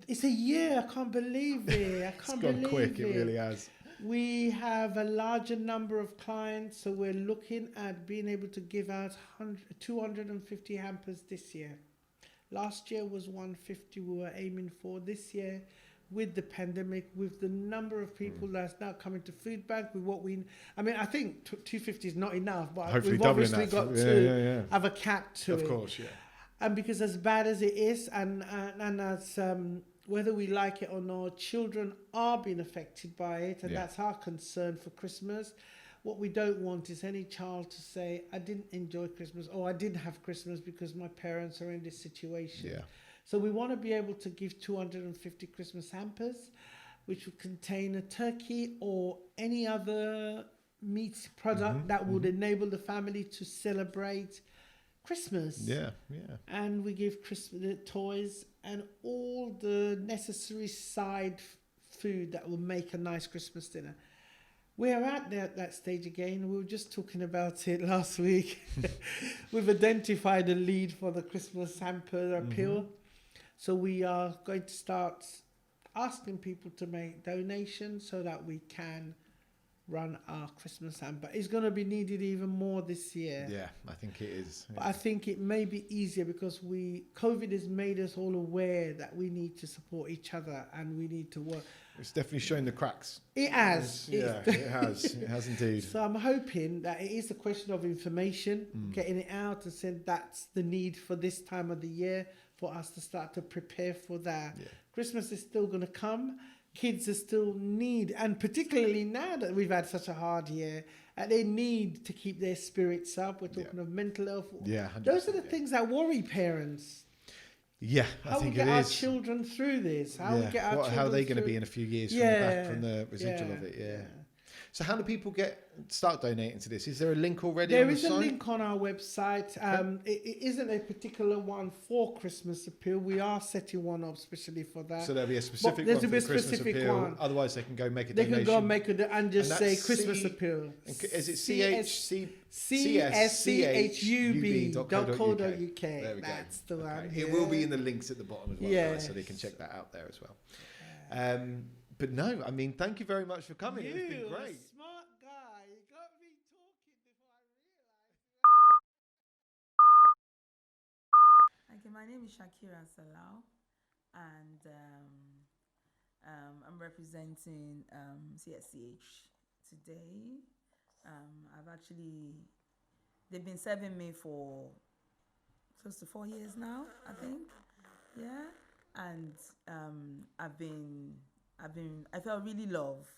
It's a year. I can't believe it. It's gone quick. It really has. We have a larger number of clients, so we're looking at being able to give out 250 hampers this year. Last year was 150 we were aiming for. This year, with the pandemic, with the number of people that's now coming to food bank, with I think 250 is not enough, but hopefully we've obviously got to have a cap to it. Of course, yeah. And because as bad as it is, and as whether we like it or not, children are being affected by it, and that's our concern for Christmas. What we don't want is any child to say, I didn't enjoy Christmas, or I didn't have Christmas because my parents are in this situation. Yeah. So we want to be able to give 250 Christmas hampers, which would contain a turkey or any other meat product that would enable the family to celebrate Christmas. Yeah. And we give Christmas toys and all the necessary side food that will make a nice Christmas dinner. We're at that stage again. We were just talking about it last week. We've identified a lead for the Christmas hamper appeal. So we are going to start asking people to make donations so that we can run our Christmas hamper. It's going to be needed even more this year. Yeah, I think it is. But I think it may be easier because COVID has made us all aware that we need to support each other and we need to work. It's definitely shown the cracks. It has. It has. It has indeed. So I'm hoping that it is a question of information, getting it out and saying that's the need for this time of the year for us to start to prepare for that. Yeah. Christmas is still going to come. Kids are still need, and particularly now that we've had such a hard year, they need to keep their spirits up. We're talking of mental health. Yeah, those are the things that worry parents. Yeah, I think it is. How we get our children through this. How we get our children how are they going to be in a few years from the residual of it? Yeah. So how do people start donating to this? Is there a link already on the site? There is a link on our website. Okay. It isn't a particular one for Christmas appeal. We are setting one up specially for that. So there'll be a specific one for the Christmas appeal. One. Otherwise, they can go make a donation. They can go make and just say Christmas appeal. Is it CSCHUB.co.uk? There we go. That's the one. It will be in the links at the bottom as well, guys, so they can check that out there as well. But no, I mean, thank you very much for coming. It's been great. Smart guy. You got me talking before I realised. Okay, my name is Shakira Salau, and I'm representing CSCH today. They've been serving me for close to 4 years now, I think. Yeah, and I felt really loved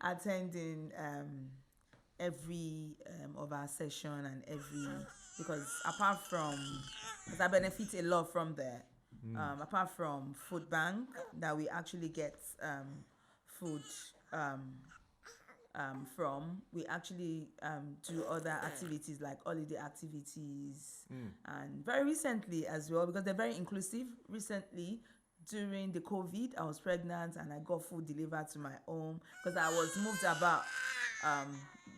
attending every of our session and because I benefit a lot from there. Apart from food bank that we actually get food from, we actually do other activities like holiday activities and very recently as well, because they're very inclusive. Recently, during the COVID, I was pregnant and I got food delivered to my home because I was moved about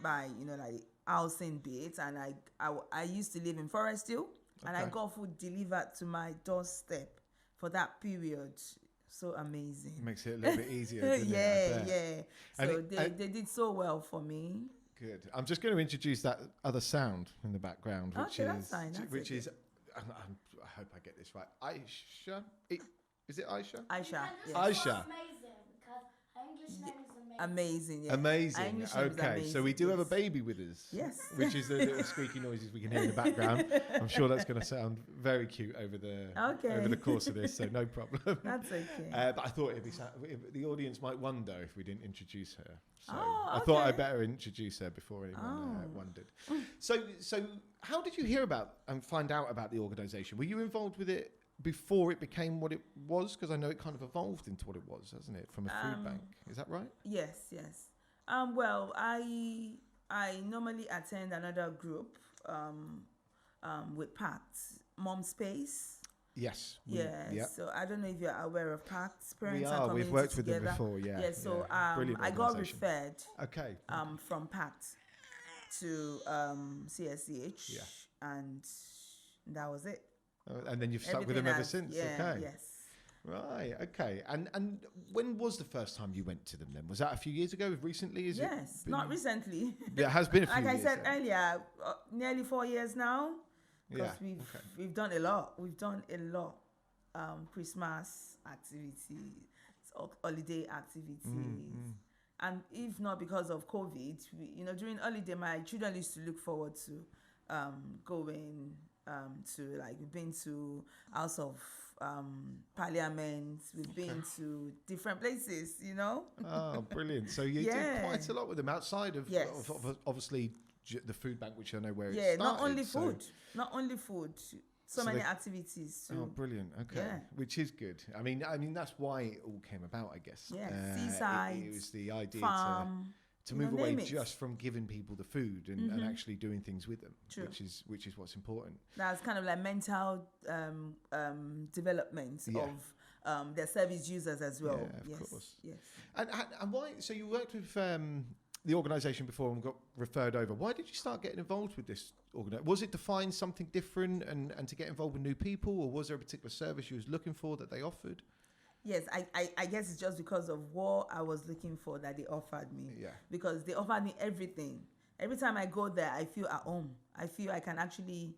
by housing bits, and I used to live in Forest Hill, and I got food delivered to my doorstep for that period. so amazing. It makes it a little bit easier, doesn't yeah, it? yeah. So they did so well for me. Good. I'm just going to introduce that other sound in the background, which that's fine. is. I hope I get this right. Aisha. Is it Aisha? Aisha. Yes. Aisha. Amazing, because her English name is amazing. Amazing. Yeah. Amazing. Okay, so we do have a baby with us. Yes. Which is the little squeaky noises we can hear in the background. I'm sure that's going to sound very cute over the course of this, so no problem. That's okay. But I thought the audience might wonder if we didn't introduce her. So I okay. thought I'd better introduce her before anyone wondered. So how did you hear about and find out about the organisation? Were you involved with it before it became what it was? Because I know it kind of evolved into what it was, hasn't it? From a food bank. Is that right? Yes. Well, I normally attend another group with PACT, Mom Space. Yes. So I don't know if you're aware of PACT. We are. We've worked with them before. Yeah. Yeah. So I got referred. Okay. From PACT to CSCH. Yeah. And that was it. And then you've stuck with them ever since. Yeah. Okay. Yes. Right. Okay. And when was the first time you went to them then? Was that a few years ago? Recently? Not recently. It has been a few years. Like I said earlier, nearly 4 years now. Because we've done a lot. We've done a lot. Christmas activities, holiday activities. And if not because of COVID, during holiday, my children used to look forward to going to, like, we've been to House of Parliament, we've been to different places, Oh, brilliant. So you did quite a lot with them outside of, obviously the food bank, which I know where it started. Not only food. So many activities too. Oh, brilliant. Okay. Yeah. Which is good. I mean, that's why it all came about, I guess. Yeah. Seaside. It was the idea farm, to move away just from giving people the food and actually doing things with them. True. Which is what's important. That's kind of like mental development of their service users as well. Yeah, of course. Yes. And why? So you worked with the organisation before and got referred over. Why did you start getting involved with this organisation? Was it to find something different and to get involved with new people, or was there a particular service you was looking for that they offered? Yes, I guess it's just because of what I was looking for that they offered me. Yeah. Because they offered me everything. Every time I go there, I feel at home. I feel I can actually,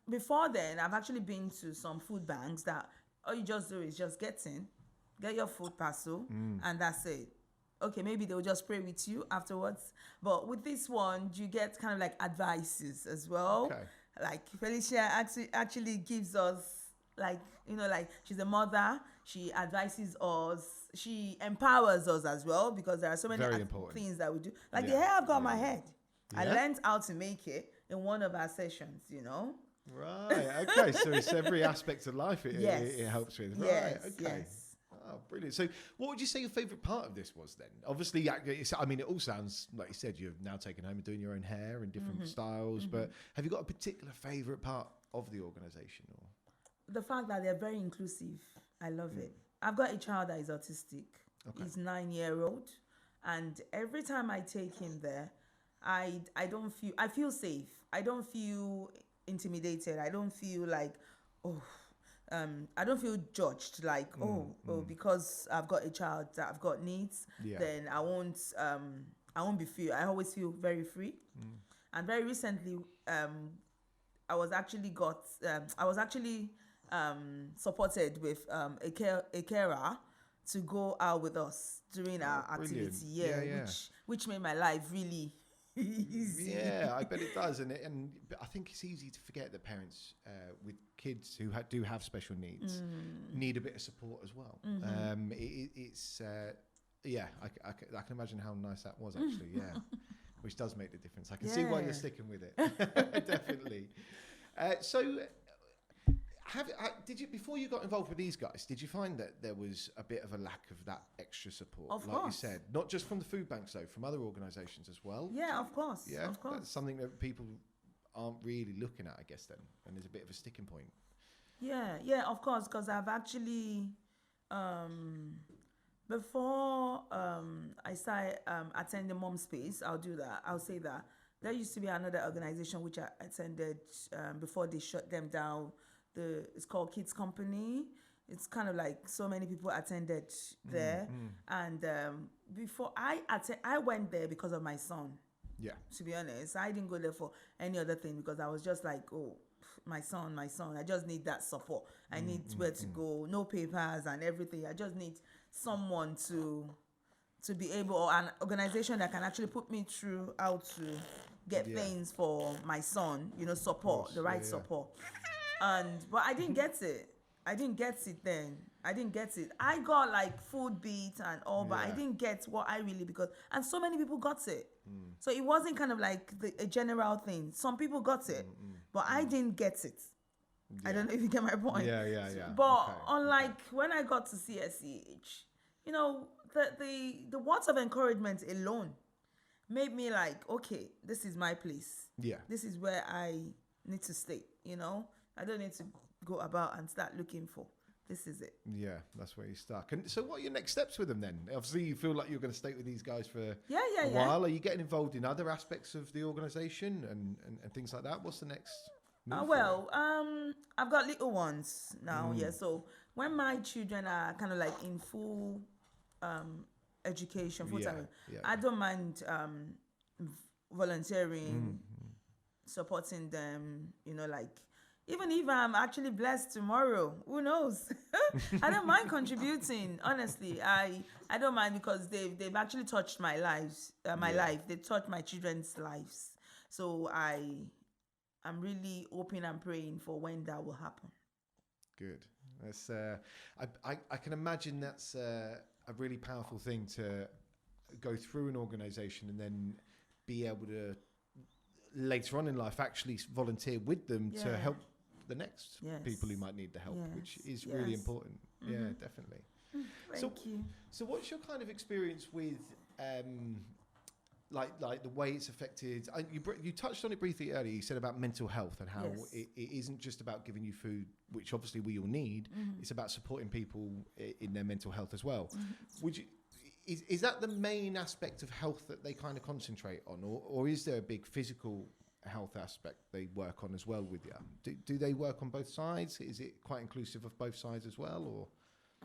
before then, I've actually been to some food banks that all you just do is just get your food parcel, and that's it. Okay, maybe they'll just pray with you afterwards. But with this one, you get kind of like advices as well. Okay. Like Felicia actually gives us, like she's a mother. She advises us. She empowers us as well, because there are so many things that we do. Like the hair I've got on my head. Yeah. I learned how to make it in one of our sessions, Right. Okay. So it's every aspect of life it helps with. Right. Yes, okay. Yes. Oh, brilliant. So what would you say your favourite part of this was then? Obviously, it all sounds, like you said, you've now taken home and doing your own hair in different styles, but have you got a particular favourite part of the organisation? Or the fact that they're very inclusive. I love it. I've got a child that is autistic. Okay. He's 9-year-old. And every time I take him there, I feel safe. I don't feel intimidated. I don't feel like, I don't feel judged, like, because I've got a child that I've got needs, then I won't be I always feel very free. And very recently, I was actually supported with a carer to go out with us during our activity, which made my life really easy. Yeah, I bet it does, and I think it's easy to forget that parents with kids who do have special needs need a bit of support as well. I can imagine how nice that was actually. Yeah, which does make the difference. I can see why you're sticking with it. Definitely. Did you, before you got involved with these guys, did you find that there was a bit of a lack of that extra support? Of course. You said, not just from the food banks though, from other organisations as well? Yeah, of course. Yeah, of course. That's something that people aren't really looking at, I guess, then, and there's a bit of a sticking point. Yeah, of course, because I've actually, before I started attending Mom Space, I'll say that. There used to be another organisation which I attended before they shut them down. It's called Kids Company. it's kind of like so many people attended there. And before I went there because of my son. Yeah. To be honest, I didn't go there for any other thing because I was just like, oh, my son. I just need that support. I need where to go, no papers and everything. I just need someone to be able, or an organization that can actually put me through how to get things for my son, support, the right support. But I didn't get it. I didn't get it then. I didn't get it. I got like food beat and all, but I didn't get what I really, and so many people got it. So it wasn't kind of like a general thing. Some people got it, but I didn't get it. I don't know if you get my point. Yeah. But unlike when I got to CSCH, the words of encouragement alone made me like, okay, this is my place. Yeah. This is where I need to stay, I don't need to go about and start looking for. This is it. Yeah, that's where you stuck. And so what are your next steps with them then? Obviously, you feel like you're going to stay with these guys for a while. Are you getting involved in other aspects of the organisation and things like that? What's the next move? I've got little ones now, so when my children are kind of like in full education, full time, I don't mind volunteering, supporting them, even if I'm actually blessed tomorrow, who knows? I don't mind contributing. Honestly, I don't mind because they've actually touched my life. They've touched my children's lives. So I'm really hoping and praying for when that will happen. Good. That's I can imagine that's a really powerful thing to go through an organisation and then be able to later on in life actually volunteer with them to help the next people who might need the help, which is really important. Yeah, definitely. Thank you. So what's your kind of experience with like the way it's affected? You touched on it briefly earlier. You said about mental health and how it isn't just about giving you food, which obviously we all need. It's about supporting people in their mental health as well. Is that the main aspect of health that they kind of concentrate on, or is there a big physical health aspect they work on as well with you? Do they work on both sides? Is it quite inclusive of both sides as well, or?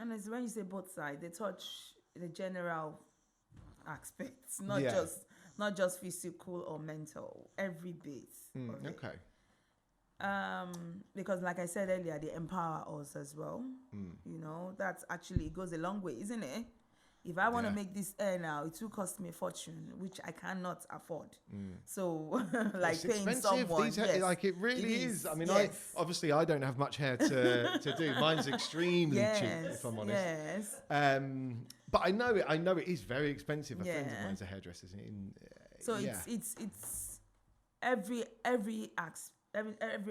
And it's when you say both sides, they touch the general aspects, not just physical or mental, every bit. Okay. Because like I said earlier, they empower us as well. That actually goes a long way, isn't it? If I want to make this air now, it will cost me a fortune, which I cannot afford. So, like it's paying expensive. someone, Like it really is. I mean, I don't have much hair to do. Mine's extremely cheap, if I'm honest. Yes. But I know it is very expensive. A friend of mine's a hairdresser. It's every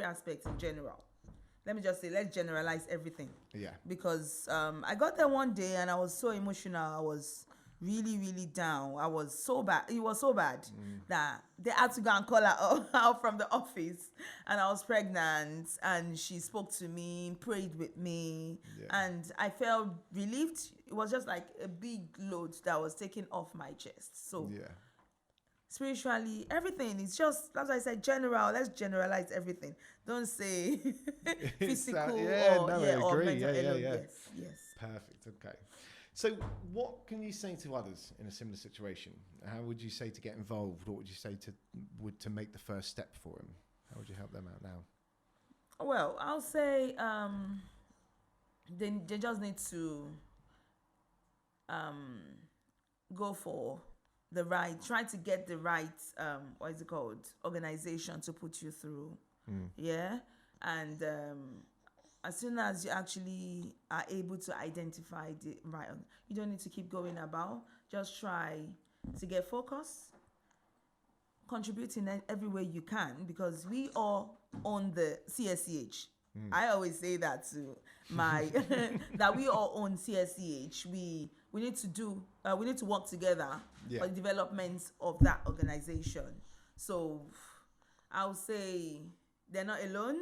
aspect in general. Let me just say, let's generalize everything. Yeah. Because I got there one day and I was so emotional. I was really, really down. I was so bad. It was so bad that they had to go and call her out from the office. And I was pregnant and she spoke to me, prayed with me. Yeah. And I felt relieved. It was just like a big load that was taken off my chest. So spiritually, everything is just, as I said, general. Let's generalize everything. Don't say physical or mental. Yes. Perfect. Okay. So what can you say to others in a similar situation? How would you say to get involved? What would you say to make the first step for them? How would you help them out now? Well, I'll say they just need to go for try to get the right organization to put you through. And as soon as you actually are able to identify the right, you don't need to keep going about. Just try to get focus, contribute in every way you can, because we all own the CSCH. I always say that to that we all own CSCH. We need to work together for the development of that organization. So I would say they're not alone,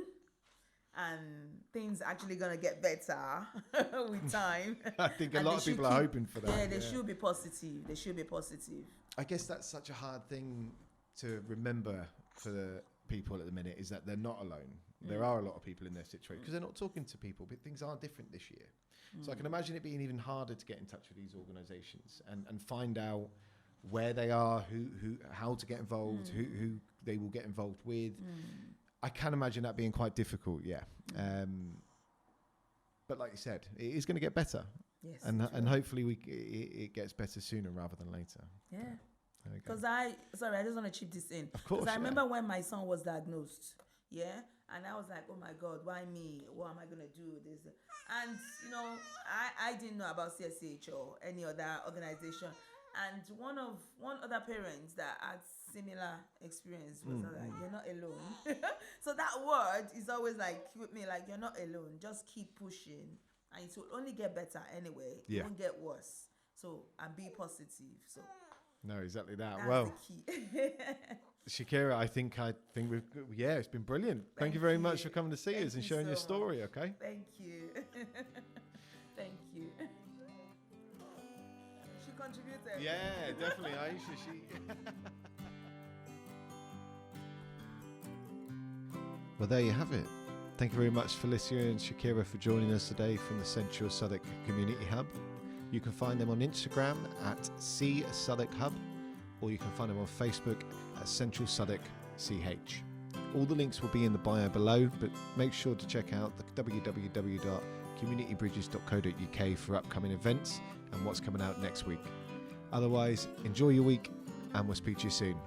and things are actually gonna get better with time. I think a lot of people are hoping for that. Yeah, they should be positive. They should be positive. I guess that's such a hard thing to remember for people at the minute is that they're not alone. There are a lot of people in their situation because they're not talking to people, but things are different this year. So I can imagine it being even harder to get in touch with these organisations and find out where they are, how to get involved, who they will get involved with. I can imagine that being quite difficult, but like you said, it is going to get better. Yes. And hopefully it gets better sooner rather than later. Yeah. Because I just want to chip this in. Of course. Because I remember when my son was diagnosed, and I was like, oh my God, why me? What am I going to do? This, and I didn't know about CSCH or any other organization. And one other parents that had similar experience was like, you're not alone. So that word is always like with me, like, you're not alone. Just keep pushing, and it will only get better anyway. It won't get worse. So, and be positive. So. No, exactly that. That's well, the key. Shakira, I think we've it's been brilliant. Thank you very much for coming to see us and sharing your story. Okay. Thank you. Thank you. She contributed. Yeah, definitely, Aisha. Well, there you have it. Thank you very much, Felicia and Shakira, for joining us today from the Central Southwark Community Hub. You can find them on Instagram at C.Southwark Hub, or you can find them on Facebook at Central Southwark CH. All the links will be in the bio below, but make sure to check out the www.communitybridges.co.uk for upcoming events and what's coming out next week. Otherwise, enjoy your week, and we'll speak to you soon.